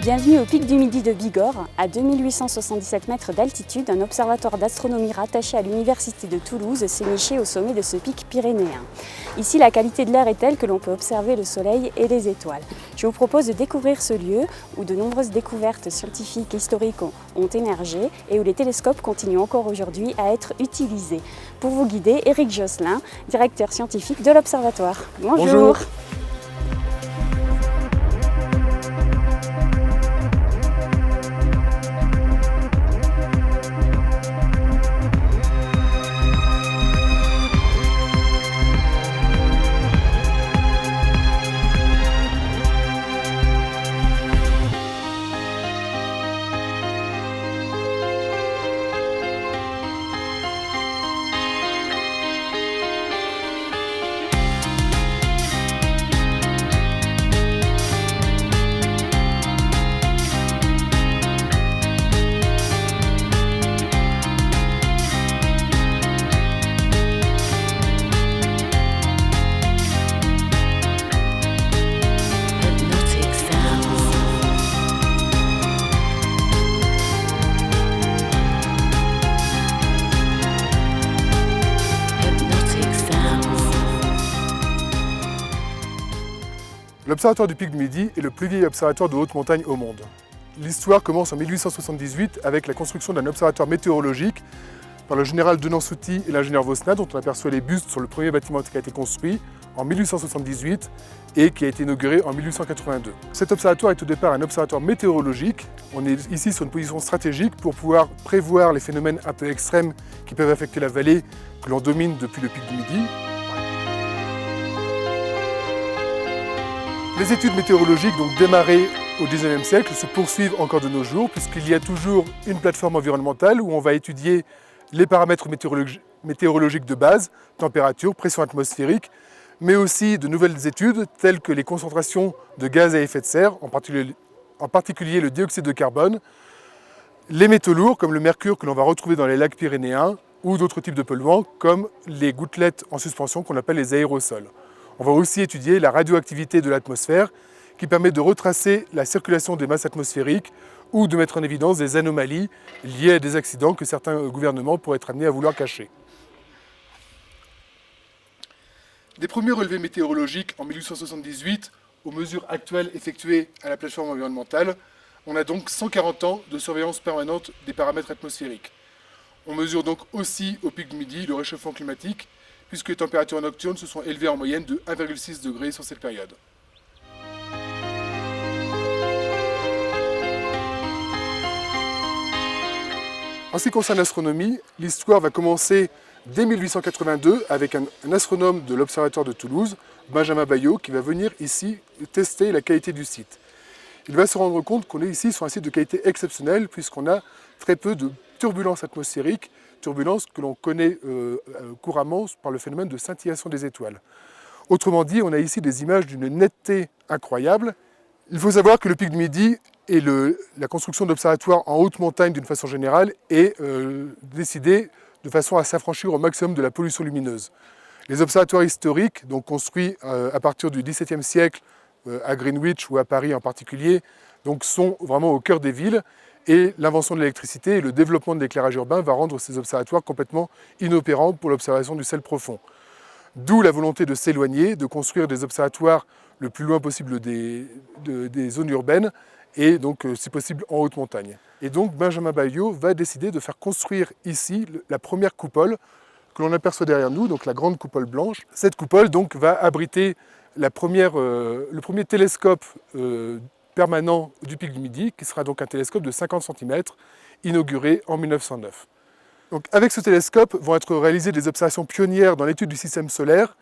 Bienvenue au pic du Midi de Bigorre, à 2877 mètres d'altitude, un observatoire d'astronomie rattaché à l'Université de Toulouse s'est niché au sommet de ce pic pyrénéen. Ici, la qualité de l'air est telle que l'on peut observer le soleil et les étoiles. Je vous propose de découvrir ce lieu où de nombreuses découvertes scientifiques et historiques ont émergé et où les télescopes continuent encore aujourd'hui à être utilisés. Pour vous guider, Éric Josselin, directeur scientifique de l'observatoire. Bonjour. L'observatoire du pic du Midi est le plus vieil observatoire de haute montagne au monde. L'histoire commence en 1878 avec la construction d'un observatoire météorologique par le général Denain-Souty et l'ingénieur Vosna, dont on aperçoit les bustes sur le premier bâtiment qui a été construit en 1878 et qui a été inauguré en 1882. Cet observatoire est au départ un observatoire météorologique. On est ici sur une position stratégique pour pouvoir prévoir les phénomènes un peu extrêmes qui peuvent affecter la vallée que l'on domine depuis le pic du Midi. Les études météorologiques, donc démarrées au XIXe siècle, se poursuivent encore de nos jours, puisqu'il y a toujours une plateforme environnementale où on va étudier les paramètres météorologiques de base, température, pression atmosphérique, mais aussi de nouvelles études telles que les concentrations de gaz à effet de serre, en particulier le dioxyde de carbone, les métaux lourds comme le mercure que l'on va retrouver dans les lacs pyrénéens, ou d'autres types de polluants comme les gouttelettes en suspension qu'on appelle les aérosols. On va aussi étudier la radioactivité de l'atmosphère qui permet de retracer la circulation des masses atmosphériques ou de mettre en évidence des anomalies liées à des accidents que certains gouvernements pourraient être amenés à vouloir cacher. Des premiers relevés météorologiques en 1878 aux mesures actuelles effectuées à la plateforme environnementale, on a donc 140 ans de surveillance permanente des paramètres atmosphériques. On mesure donc aussi au pic du Midi le réchauffement climatique, puisque les températures nocturnes se sont élevées en moyenne de 1,6 degrés sur cette période. En ce qui concerne l'astronomie, l'histoire va commencer dès 1882 avec un astronome de l'Observatoire de Toulouse, Benjamin Bayot, qui va venir ici tester la qualité du site. Il va se rendre compte qu'on est ici sur un site de qualité exceptionnelle, puisqu'on a très peu de turbulences atmosphériques, turbulences que l'on connaît couramment par le phénomène de scintillation des étoiles. Autrement dit, on a ici des images d'une netteté incroyable. Il faut savoir que le pic du Midi et la construction d'observatoires en haute montagne d'une façon générale est décidée de façon à s'affranchir au maximum de la pollution lumineuse. Les observatoires historiques, donc construits à partir du XVIIe siècle à Greenwich ou à Paris en particulier, donc sont vraiment au cœur des villes. Et l'invention de l'électricité et le développement de l'éclairage urbain va rendre ces observatoires complètement inopérants pour l'observation du ciel profond. D'où la volonté de s'éloigner, de construire des observatoires le plus loin possible des zones urbaines et donc si possible en haute montagne. Et donc Benjamin Bayot va décider de faire construire ici la première coupole que l'on aperçoit derrière nous, donc la grande coupole blanche. Cette coupole donc va abriter le premier télescope permanent du pic du Midi, qui sera donc un télescope de 50 cm, inauguré en 1909. Donc, avec ce télescope vont être réalisées des observations pionnières dans l'étude du système solaire.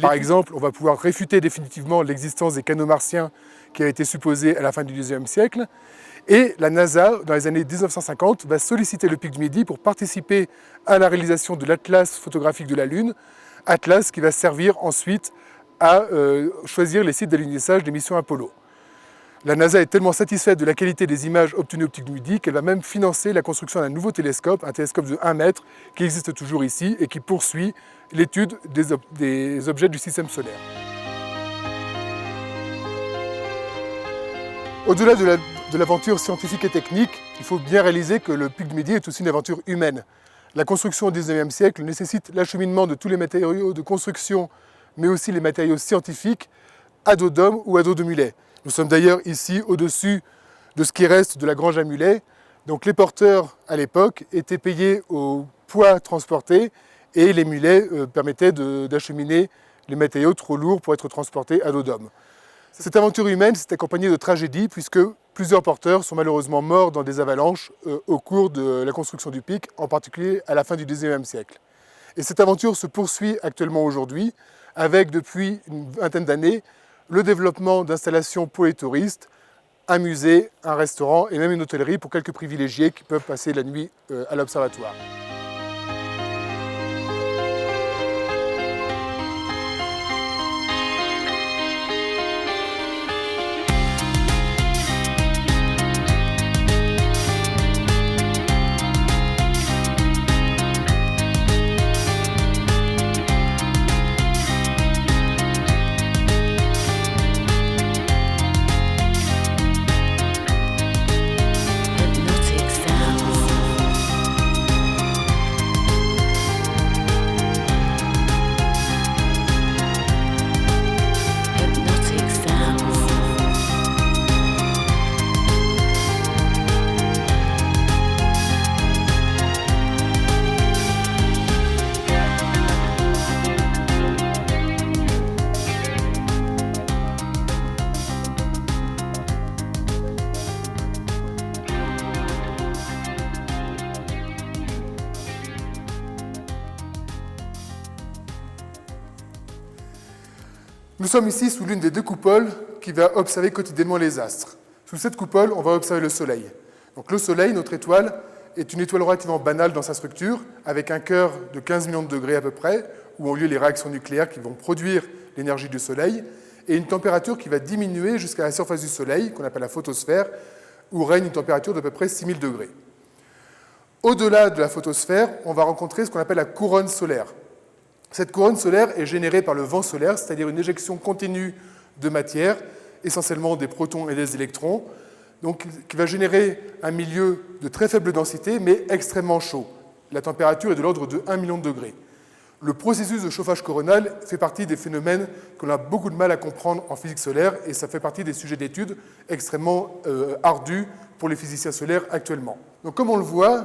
Par exemple, on va pouvoir réfuter définitivement l'existence des canaux martiens qui a été supposée à la fin du XIXe siècle. Et la NASA, dans les années 1950, va solliciter le pic du Midi pour participer à la réalisation de l'atlas photographique de la Lune, atlas qui va servir ensuite à choisir les sites d'alunissage des missions Apollo. La NASA est tellement satisfaite de la qualité des images obtenues au pic du Midi qu'elle va même financer la construction d'un nouveau télescope, un télescope de 1 mètre, qui existe toujours ici et qui poursuit l'étude des objets du système solaire. Au-delà de de l'aventure scientifique et technique, il faut bien réaliser que le Pic du Midi est aussi une aventure humaine. La construction au XIXe siècle nécessite l'acheminement de tous les matériaux de construction, mais aussi les matériaux scientifiques, à dos d'homme ou à dos de mulet. Nous sommes d'ailleurs ici au-dessus de ce qui reste de la grange à mulet. Donc les porteurs, à l'époque, étaient payés au poids transporté et les mulets permettaient d'acheminer les matériaux trop lourds pour être transportés à dos d'homme. Cette aventure humaine s'est accompagnée de tragédies puisque plusieurs porteurs sont malheureusement morts dans des avalanches au cours de la construction du pic, en particulier à la fin du XIXe siècle. Et cette aventure se poursuit actuellement aujourd'hui avec, depuis une vingtaine d'années, le développement d'installations pour les touristes, un musée, un restaurant et même une hôtellerie pour quelques privilégiés qui peuvent passer la nuit à l'observatoire. Nous sommes ici sous l'une des deux coupoles qui va observer quotidiennement les astres. Sous cette coupole, on va observer le Soleil. Donc le Soleil, notre étoile, est une étoile relativement banale dans sa structure, avec un cœur de 15 millions de degrés à peu près, où ont lieu les réactions nucléaires qui vont produire l'énergie du Soleil, et une température qui va diminuer jusqu'à la surface du Soleil, qu'on appelle la photosphère, où règne une température d'à peu près 6000 degrés. Au-delà de la photosphère, on va rencontrer ce qu'on appelle la couronne solaire. Cette couronne solaire est générée par le vent solaire, c'est-à-dire une éjection continue de matière, essentiellement des protons et des électrons, donc, qui va générer un milieu de très faible densité, mais extrêmement chaud. La température est de l'ordre de 1 million de degrés. Le processus de chauffage coronal fait partie des phénomènes qu'on a beaucoup de mal à comprendre en physique solaire, et ça fait partie des sujets d'étude extrêmement ardus pour les physiciens solaires actuellement. Donc, comme on le voit,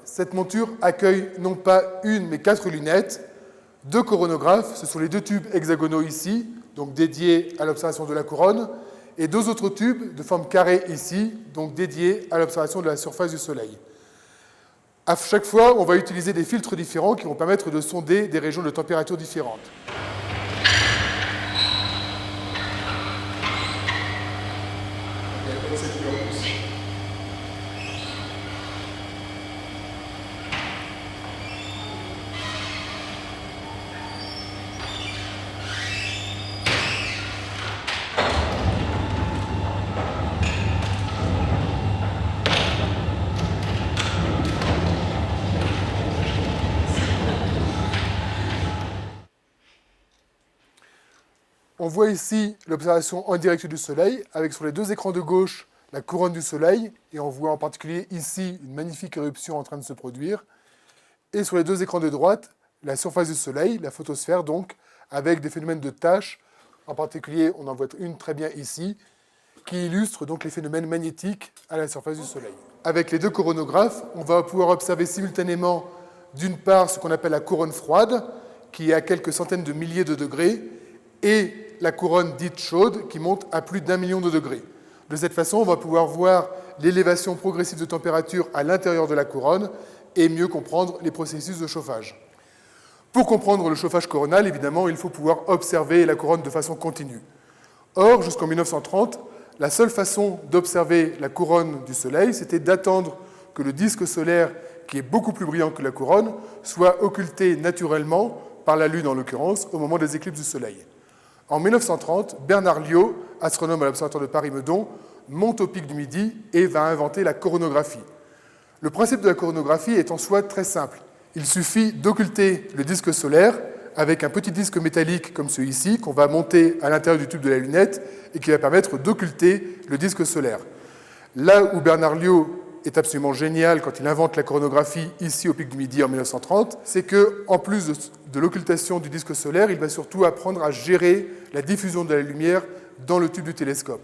cette monture accueille non pas une, mais 4 lunettes, 2 coronographes, ce sont les 2 tubes hexagonaux ici, donc dédiés à l'observation de la couronne, et 2 autres tubes de forme carrée ici, donc dédiés à l'observation de la surface du Soleil. À chaque fois, on va utiliser des filtres différents qui vont permettre de sonder des régions de température différentes. On voit ici l'observation en direct du Soleil, avec sur les 2 écrans de gauche la couronne du Soleil, et on voit en particulier ici une magnifique éruption en train de se produire, et sur les 2 écrans de droite, la surface du Soleil, la photosphère donc, avec des phénomènes de taches, en particulier on en voit une très bien ici, qui illustre donc les phénomènes magnétiques à la surface du Soleil. Avec les 2 coronographes, on va pouvoir observer simultanément d'une part ce qu'on appelle la couronne froide, qui est à quelques centaines de milliers de degrés, et la couronne dite chaude qui monte à plus d'1 million de degrés. De cette façon, on va pouvoir voir l'élévation progressive de température à l'intérieur de la couronne et mieux comprendre les processus de chauffage. Pour comprendre le chauffage coronal, évidemment, il faut pouvoir observer la couronne de façon continue. Or, jusqu'en 1930, la seule façon d'observer la couronne du Soleil, c'était d'attendre que le disque solaire, qui est beaucoup plus brillant que la couronne, soit occulté naturellement, par la Lune en l'occurrence, au moment des éclipses du Soleil. En 1930, Bernard Liot, astronome à l'Observatoire de Paris-Meudon, monte au Pic du Midi et va inventer la coronographie. Le principe de la coronographie est en soi très simple. Il suffit d'occulter le disque solaire avec un petit disque métallique comme celui-ci qu'on va monter à l'intérieur du tube de la lunette et qui va permettre d'occulter le disque solaire. Là où Bernard Liot est absolument génial quand il invente la coronographie ici au pic du Midi en 1930, c'est qu'en plus de l'occultation du disque solaire, il va surtout apprendre à gérer la diffusion de la lumière dans le tube du télescope.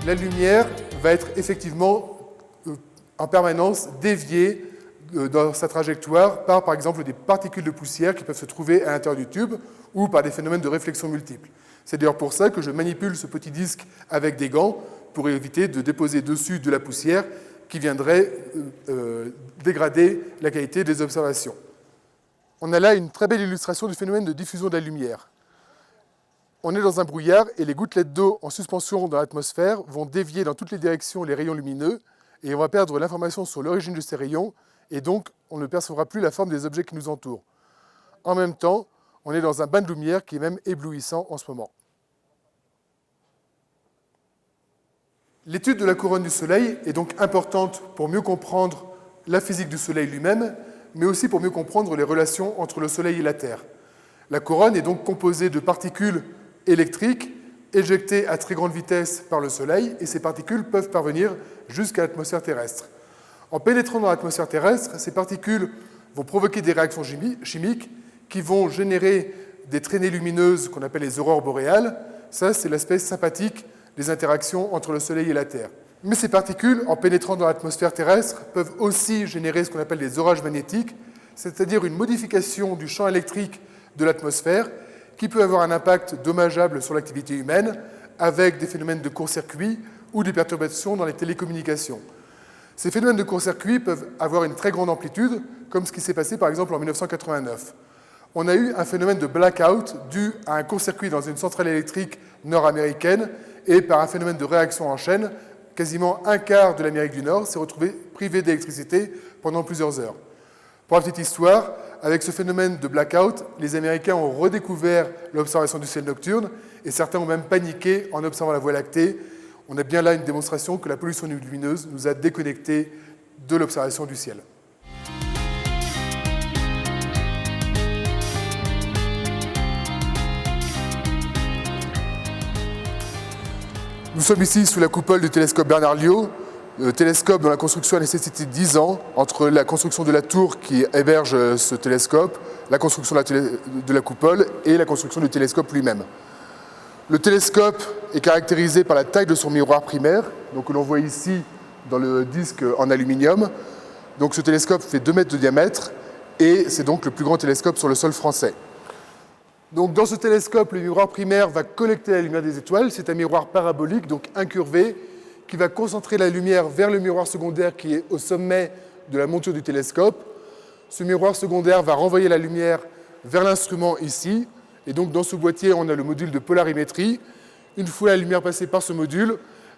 La lumière va être effectivement en permanence déviée dans sa trajectoire par exemple, des particules de poussière qui peuvent se trouver à l'intérieur du tube ou par des phénomènes de réflexion multiples. C'est d'ailleurs pour ça que je manipule ce petit disque avec des gants pour éviter de déposer dessus de la poussière qui viendrait dégrader la qualité des observations. On a là une très belle illustration du phénomène de diffusion de la lumière. On est dans un brouillard et les gouttelettes d'eau en suspension dans l'atmosphère vont dévier dans toutes les directions les rayons lumineux et on va perdre l'information sur l'origine de ces rayons et donc on ne percevra plus la forme des objets qui nous entourent. En même temps, on est dans un bain de lumière qui est même éblouissant en ce moment. L'étude de la couronne du Soleil est donc importante pour mieux comprendre la physique du Soleil lui-même, mais aussi pour mieux comprendre les relations entre le Soleil et la Terre. La couronne est donc composée de particules électriques éjectées à très grande vitesse par le Soleil, et ces particules peuvent parvenir jusqu'à l'atmosphère terrestre. En pénétrant dans l'atmosphère terrestre, ces particules vont provoquer des réactions chimiques qui vont générer des traînées lumineuses qu'on appelle les aurores boréales. Ça, c'est l'aspect sympathique des interactions entre le Soleil et la Terre. Mais ces particules, en pénétrant dans l'atmosphère terrestre, peuvent aussi générer ce qu'on appelle des orages magnétiques, c'est-à-dire une modification du champ électrique de l'atmosphère qui peut avoir un impact dommageable sur l'activité humaine avec des phénomènes de court-circuit ou des perturbations dans les télécommunications. Ces phénomènes de court-circuit peuvent avoir une très grande amplitude, comme ce qui s'est passé par exemple en 1989. On a eu un phénomène de blackout dû à un court-circuit dans une centrale électrique nord-américaine et par un phénomène de réaction en chaîne, quasiment un quart de l'Amérique du Nord s'est retrouvé privé d'électricité pendant plusieurs heures. Pour la petite histoire, avec ce phénomène de blackout, les Américains ont redécouvert l'observation du ciel nocturne et certains ont même paniqué en observant la Voie lactée. On a bien là une démonstration que la pollution lumineuse nous a déconnectés de l'observation du ciel. Nous sommes ici sous la coupole du télescope Bernard Liot, le télescope dont la construction a nécessité 10 ans, entre la construction de la tour qui héberge ce télescope, la construction de la coupole et la construction du télescope lui-même. Le télescope est caractérisé par la taille de son miroir primaire, donc que l'on voit ici dans le disque en aluminium. Donc ce télescope fait 2 mètres de diamètre et c'est donc le plus grand télescope sur le sol français. Donc dans ce télescope, le miroir primaire va collecter la lumière des étoiles. C'est un miroir parabolique, donc incurvé, qui va concentrer la lumière vers le miroir secondaire qui est au sommet de la monture du télescope. Ce miroir secondaire va renvoyer la lumière vers l'instrument ici. Et donc dans ce boîtier, on a le module de polarimétrie. Une fois la lumière passée par ce module,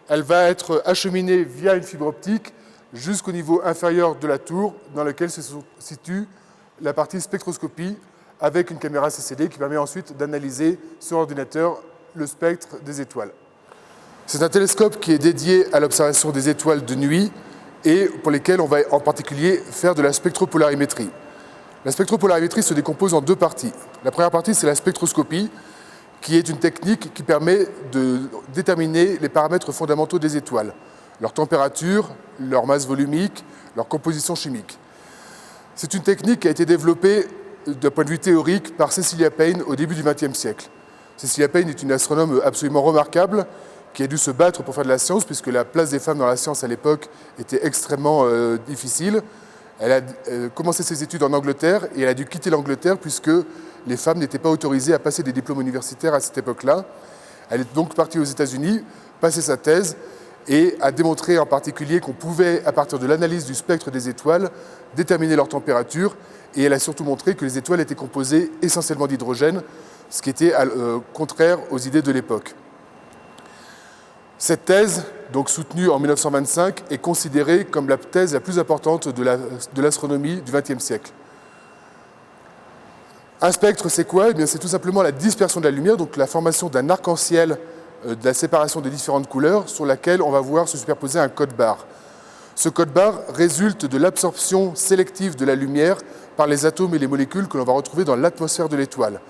elle va être acheminée via une fibre optique jusqu'au niveau inférieur de la tour dans lequel se situe la partie spectroscopie avec une caméra CCD qui permet ensuite d'analyser sur ordinateur le spectre des étoiles. C'est un télescope qui est dédié à l'observation des étoiles de nuit et pour lesquelles on va en particulier faire de la spectropolarimétrie. La spectropolarimétrie se décompose en 2 parties. La première partie, c'est la spectroscopie, qui est une technique qui permet de déterminer les paramètres fondamentaux des étoiles, leur température, leur masse volumique, leur composition chimique. C'est une technique qui a été développée d'un point de vue théorique par Cecilia Payne au début du XXe siècle. Cecilia Payne est une astronome absolument remarquable qui a dû se battre pour faire de la science puisque la place des femmes dans la science à l'époque était extrêmement difficile. Elle a commencé ses études en Angleterre et elle a dû quitter l'Angleterre puisque les femmes n'étaient pas autorisées à passer des diplômes universitaires à cette époque-là. Elle est donc partie aux États-Unis, passer sa thèse et a démontré en particulier qu'on pouvait, à partir de l'analyse du spectre des étoiles, déterminer leur température. Et elle a surtout montré que les étoiles étaient composées essentiellement d'hydrogène, ce qui était contraire aux idées de l'époque. Cette thèse, donc soutenue en 1925, est considérée comme la thèse la plus importante de l'astronomie du XXe siècle. Un spectre, c'est quoi ? Eh bien, c'est tout simplement la dispersion de la lumière, donc la formation d'un arc-en-ciel de la séparation des différentes couleurs sur laquelle on va voir se superposer un code barre. Ce code barre résulte de l'absorption sélective de la lumière par les atomes et les molécules que l'on va retrouver dans l'atmosphère de l'étoile.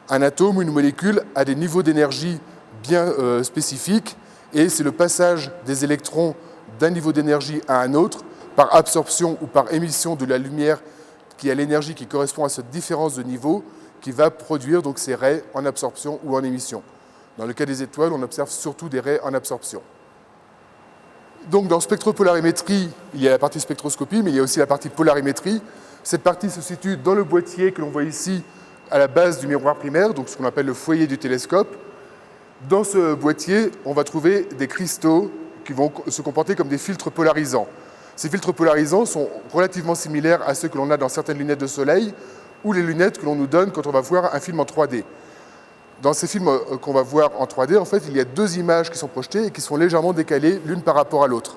Un atome ou une molécule a des niveaux d'énergie bien spécifiques et c'est le passage des électrons d'un niveau d'énergie à un autre par absorption ou par émission de la lumière qui a l'énergie qui correspond à cette différence de niveau qui va produire donc ces raies en absorption ou en émission. Dans le cas des étoiles, on observe surtout des raies en absorption. Donc dans spectropolarimétrie, il y a la partie spectroscopie, mais il y a aussi la partie polarimétrie. Cette partie se situe dans le boîtier que l'on voit ici, à la base du miroir primaire, donc ce qu'on appelle le foyer du télescope. Dans ce boîtier, on va trouver des cristaux qui vont se comporter comme des filtres polarisants. Ces filtres polarisants sont relativement similaires à ceux que l'on a dans certaines lunettes de soleil ou les lunettes que l'on nous donne quand on va voir un film en 3D. Dans ces films qu'on va voir en 3D, en fait, il y a deux images qui sont projetées et qui sont légèrement décalées l'une par rapport à l'autre.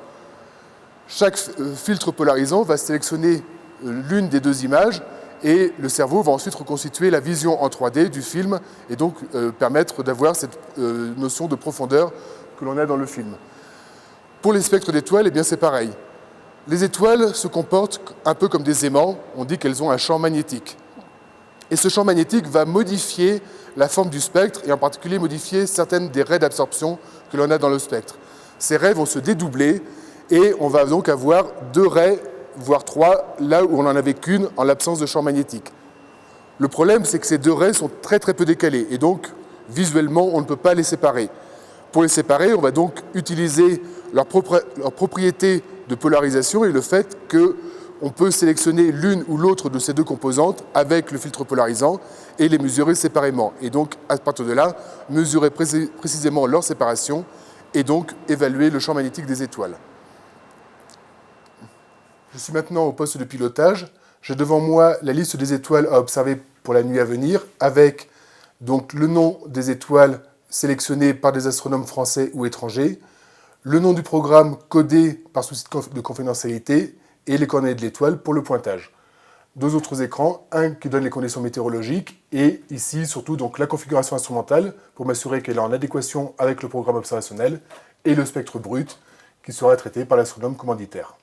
Chaque filtre polarisant va sélectionner l'une des deux images et le cerveau va ensuite reconstituer la vision en 3D du film et donc permettre d'avoir cette notion de profondeur que l'on a dans le film. Pour les spectres d'étoiles, eh bien c'est pareil. Les étoiles se comportent un peu comme des aimants, on dit qu'elles ont un champ magnétique. Et ce champ magnétique va modifier la forme du spectre et en particulier modifier certaines des raies d'absorption que l'on a dans le spectre. Ces raies vont se dédoubler et on va donc avoir deux raies, voire trois, là où on n'en avait qu'une en l'absence de champ magnétique. Le problème, c'est que ces deux raies sont très peu décalées et donc visuellement, on ne peut pas les séparer. Pour les séparer, on va donc utiliser leur propriété de polarisation et le fait qu'on peut sélectionner l'une ou l'autre de ces deux composantes avec le filtre polarisant et les mesurer séparément. Et donc, à partir de là, mesurer précisément leur séparation et donc évaluer le champ magnétique des étoiles. Je suis maintenant au poste de pilotage. J'ai devant moi la liste des étoiles à observer pour la nuit à venir avec donc le nom des étoiles sélectionnées par des astronomes français ou étrangers, le nom du programme codé par souci de confidentialité et les coordonnées de l'étoile pour le pointage. Deux autres écrans, un qui donne les conditions météorologiques et ici surtout donc la configuration instrumentale pour m'assurer qu'elle est en adéquation avec le programme observationnel et le spectre brut qui sera traité par l'astronome commanditaire.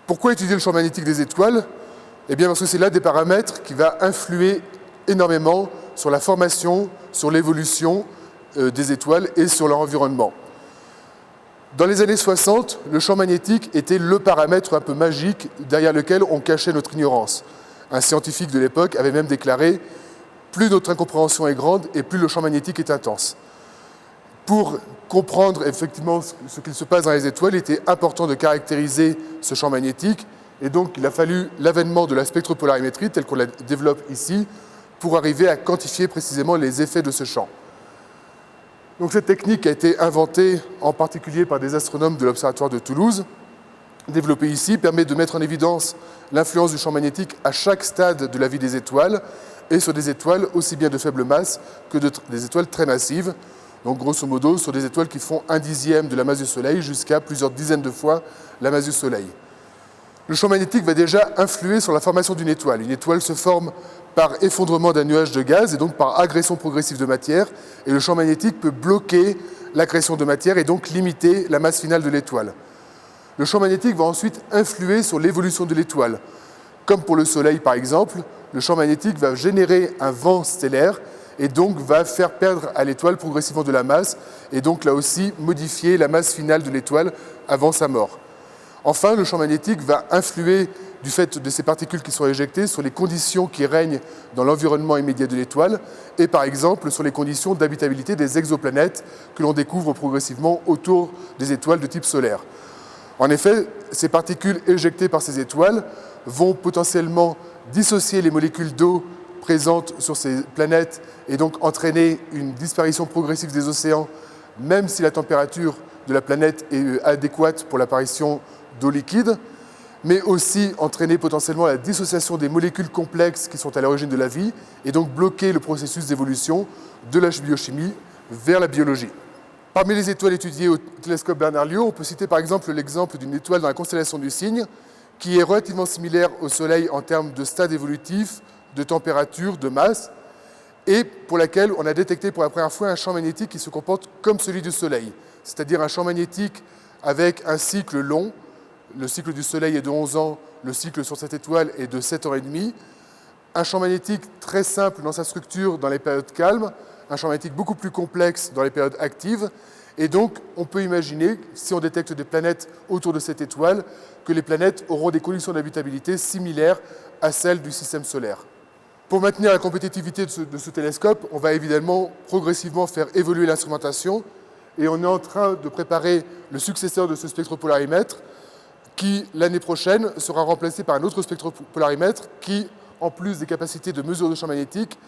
Pourquoi étudier le champ magnétique des étoiles ? Eh bien parce que c'est l'un des paramètres qui va influer énormément sur la formation, sur l'évolution des étoiles et sur leur environnement. Dans les années 60, le champ magnétique était le paramètre un peu magique derrière lequel on cachait notre ignorance. Un scientifique de l'époque avait même déclaré « Plus notre incompréhension est grande et plus le champ magnétique est intense ». Pour comprendre effectivement ce qu'il se passe dans les étoiles, il était important de caractériser ce champ magnétique et donc il a fallu l'avènement de la spectropolarimétrie telle qu'on la développe ici pour arriver à quantifier précisément les effets de ce champ. Donc cette technique a été inventée en particulier par des astronomes de l'Observatoire de Toulouse. Développée ici, permet de mettre en évidence l'influence du champ magnétique à chaque stade de la vie des étoiles et sur des étoiles aussi bien de faible masse que des étoiles très massives. Donc grosso modo, sur des étoiles qui font 1/10 de la masse du Soleil jusqu'à plusieurs dizaines de fois la masse du Soleil. Le champ magnétique va déjà influer sur la formation d'une étoile. Une étoile se forme par effondrement d'un nuage de gaz et donc par agression progressive de matière. Et le champ magnétique peut bloquer l'agression de matière et donc limiter la masse finale de l'étoile. Le champ magnétique va ensuite influer sur l'évolution de l'étoile. Comme pour le Soleil par exemple, le champ magnétique va générer un vent stellaire et donc va faire perdre à l'étoile progressivement de la masse et donc là aussi modifier la masse finale de l'étoile avant sa mort. Enfin, le champ magnétique va influer du fait de ces particules qui sont éjectées sur les conditions qui règnent dans l'environnement immédiat de l'étoile et par exemple sur les conditions d'habitabilité des exoplanètes que l'on découvre progressivement autour des étoiles de type solaire. En effet, ces particules éjectées par ces étoiles vont potentiellement dissocier les molécules d'eau présentes sur ces planètes et donc entraîner une disparition progressive des océans, même si la température de la planète est adéquate pour l'apparition d'eau liquide, mais aussi entraîner potentiellement la dissociation des molécules complexes qui sont à l'origine de la vie et donc bloquer le processus d'évolution de la biochimie vers la biologie. Parmi les étoiles étudiées au télescope Bernard-Liot, on peut citer par exemple l'exemple d'une étoile dans la constellation du Cygne qui est relativement similaire au Soleil en termes de stade évolutif, de température, de masse, et pour laquelle on a détecté pour la première fois un champ magnétique qui se comporte comme celui du Soleil. c'est-à-dire un champ magnétique avec un cycle long. Le cycle du Soleil est de 11 ans, le cycle sur cette étoile est de 7 ans et demi. Un champ magnétique très simple dans sa structure dans les périodes calmes, un champ magnétique beaucoup plus complexe dans les périodes actives. Et donc, on peut imaginer, si on détecte des planètes autour de cette étoile, que les planètes auront des conditions d'habitabilité similaires à celles du système solaire. Pour maintenir la compétitivité de ce télescope, on va évidemment progressivement faire évoluer l'instrumentation et on est en train de préparer le successeur de ce spectropolarimètre qui, l'année prochaine, sera remplacé par un autre spectropolarimètre qui, en plus des capacités de mesure de champ magnétique,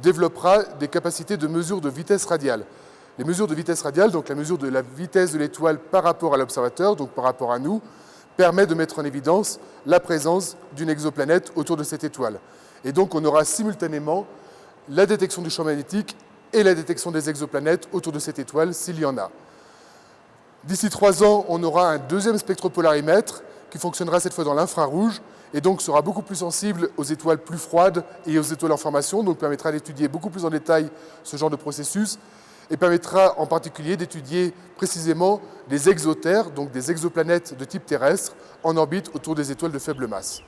développera des capacités de mesure de vitesse radiale. Les mesures de vitesse radiale, donc la mesure de la vitesse de l'étoile par rapport à l'observateur, donc par rapport à nous, permet de mettre en évidence la présence d'une exoplanète autour de cette étoile. Et donc on aura simultanément la détection du champ magnétique et la détection des exoplanètes autour de cette étoile, s'il y en a. D'ici 3 ans, on aura un deuxième spectropolarimètre qui fonctionnera cette fois dans l'infrarouge et donc sera beaucoup plus sensible aux étoiles plus froides et aux étoiles en formation, donc permettra d'étudier beaucoup plus en détail ce genre de processus et permettra en particulier d'étudier précisément des exotères, donc des exoplanètes de type terrestre, en orbite autour des étoiles de faible masse.